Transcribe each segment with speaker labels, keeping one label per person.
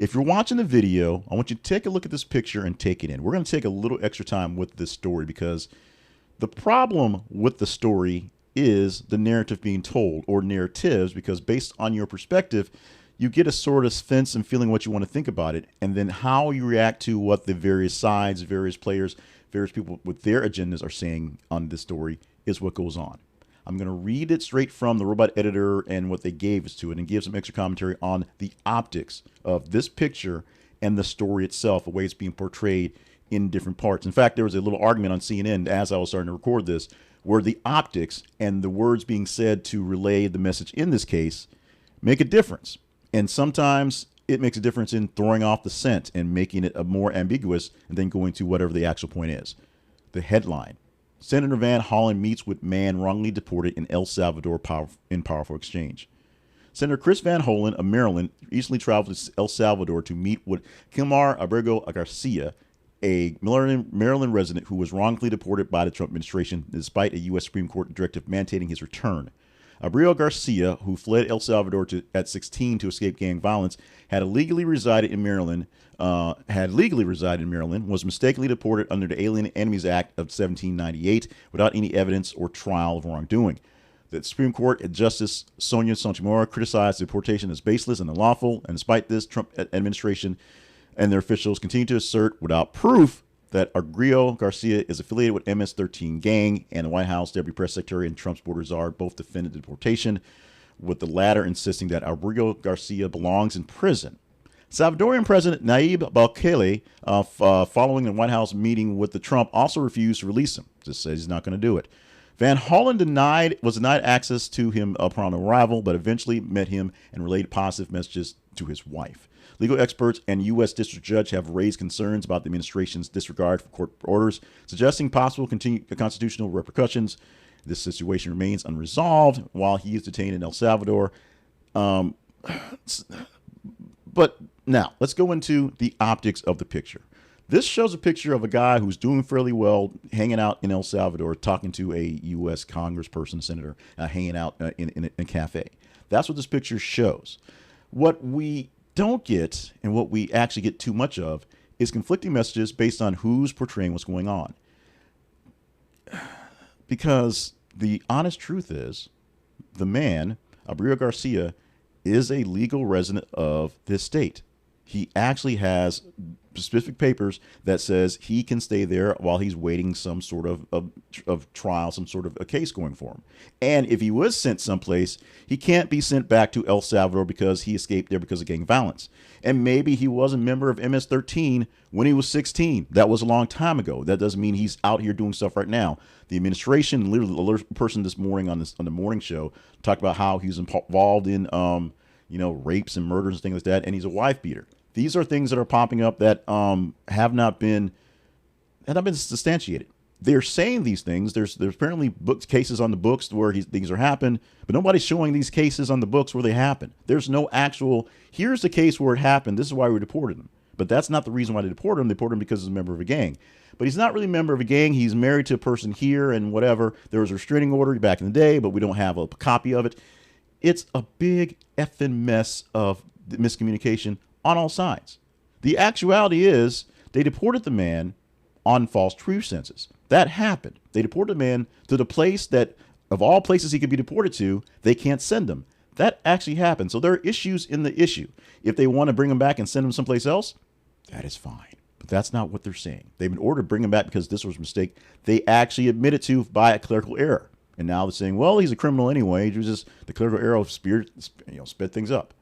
Speaker 1: If you're watching the video, I want you to take a look at this picture and take it in. We're going to take a little extra time with this story because the problem with the story is the narrative being told, or narratives, because based on your perspective, you get a sort of sense and feeling what you want to think about it, and then how you react to what the various sides, various players, various people with their agendas are saying on this story is what goes on. I'm going to read it straight from the robot editor and what they gave us to it, and give some extra commentary on the optics of this picture and the story itself, the way it's being portrayed in different parts. In fact, there was a little argument on CNN as I was starting to record this, where the optics and the words being said to relay the message in this case make a difference. And sometimes it makes a difference in throwing off the scent and making it a more ambiguous and then going to whatever the actual point is. The headline: Senator Van Hollen meets with man wrongly deported in El Salvador in powerful exchange. Senator Chris Van Hollen of Maryland recently traveled to El Salvador to meet with Kilmar Abrego Garcia, a Maryland resident who was wrongfully deported by the Trump administration despite a U.S. Supreme Court directive mandating his return. Abrio Garcia, who fled El Salvador at 16 to escape gang violence, had legally resided in Maryland, was mistakenly deported under the Alien Enemies Act of 1798 without any evidence or trial of wrongdoing. The Supreme Court Justice Sonia Sotomayor criticized the deportation as baseless and unlawful, and despite this, Trump administration and their officials continue to assert without proof that Abrio Garcia is affiliated with MS-13 gang, and the White House Deputy Press Secretary and Trump's border czar both defended the deportation, with the latter insisting that Abrio Garcia belongs in prison. Salvadorian President Nayib Bukele, following the White House meeting with the Trump, also refused to release him. Just says he's not going to do it. Van Hollen was denied access to him upon arrival, but eventually met him and relayed positive messages to his wife. Legal experts and U.S. District Judge have raised concerns about the administration's disregard for court orders, suggesting possible constitutional repercussions. This situation remains unresolved while he is detained in El Salvador. But now, let's go into the optics of the picture. This shows a picture of a guy who's doing fairly well, hanging out in El Salvador, talking to a U.S. congressperson, senator, hanging out in a cafe. That's what this picture shows. What we don't get, and what we actually get too much of, is conflicting messages based on who's portraying what's going on. Because the honest truth is, the man, Abrio Garcia, is a legal resident of this state. He actually has specific papers that says he can stay there while he's waiting some sort of trial, some sort of a case going for him. And if he was sent someplace, he can't be sent back to El Salvador because he escaped there because of gang violence. And maybe he was a member of MS-13 when he was 16. That was a long time ago. That doesn't mean he's out here doing stuff right now. The administration, literally, a person this morning on the morning show talked about how he's involved in rapes and murders and things like that, and he's a wife beater. These are things that are popping up that have not been substantiated. They're saying these things. There's apparently cases on the books where things are happened, but nobody's showing these cases on the books where they happen. There's no actual, here's the case where it happened. This is why we deported him. But that's not the reason why they deported him. They deported him because he's a member of a gang. But he's not really a member of a gang. He's married to a person here and whatever. There was a restraining order back in the day, but we don't have a copy of it. It's a big effing mess of miscommunication on all sides. The actuality is they deported the man on false truth census. That happened. They deported the man to the place that, of all places he could be deported to, they can't send him. That actually happened. So there are issues in the issue. If they want to bring him back and send him someplace else, that is fine. But that's not what they're saying. They've been ordered to bring him back because this was a mistake they actually admitted to by a clerical error. And now they're saying, well, he's a criminal anyway. It was just the clerical error sped things up.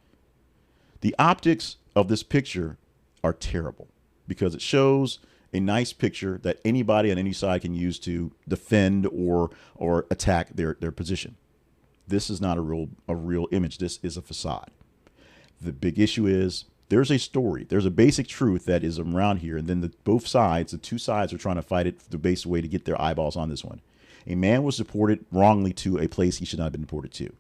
Speaker 1: The optics of this picture are terrible because it shows a nice picture that anybody on any side can use to defend or attack their position. This is not a real image. This is a facade. The big issue is there's a story. There's a basic truth that is around here, and then both sides, the two sides, are trying to fight it the basic way to get their eyeballs on this one. A man was deported wrongly to a place he should not have been deported to.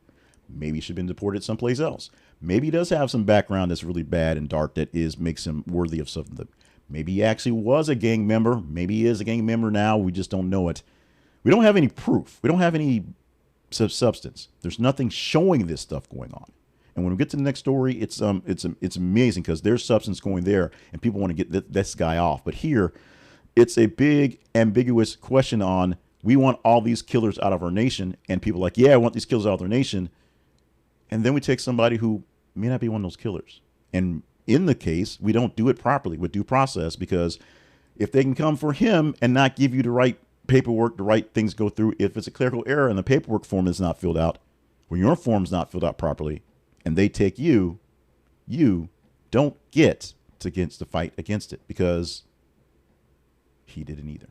Speaker 1: Maybe he should have been deported someplace else. Maybe he does have some background that's really bad and dark that makes him worthy of something. Maybe he actually was a gang member. Maybe he is a gang member now. We just don't know it. We don't have any proof. We don't have any substance. There's nothing showing this stuff going on. And when we get to the next story, it's amazing because there's substance going there, and people want to get this guy off. But here, it's a big ambiguous question on, we want all these killers out of our nation, and people are like, yeah, I want these killers out of their nation. And then we take somebody who may not be one of those killers. And in the case, we don't do it properly with due process, because if they can come for him and not give you the right paperwork, the right things go through, if it's a clerical error and the paperwork form is not filled out, when your form's not filled out properly, and they take you, you don't get to fight against it, because he didn't either.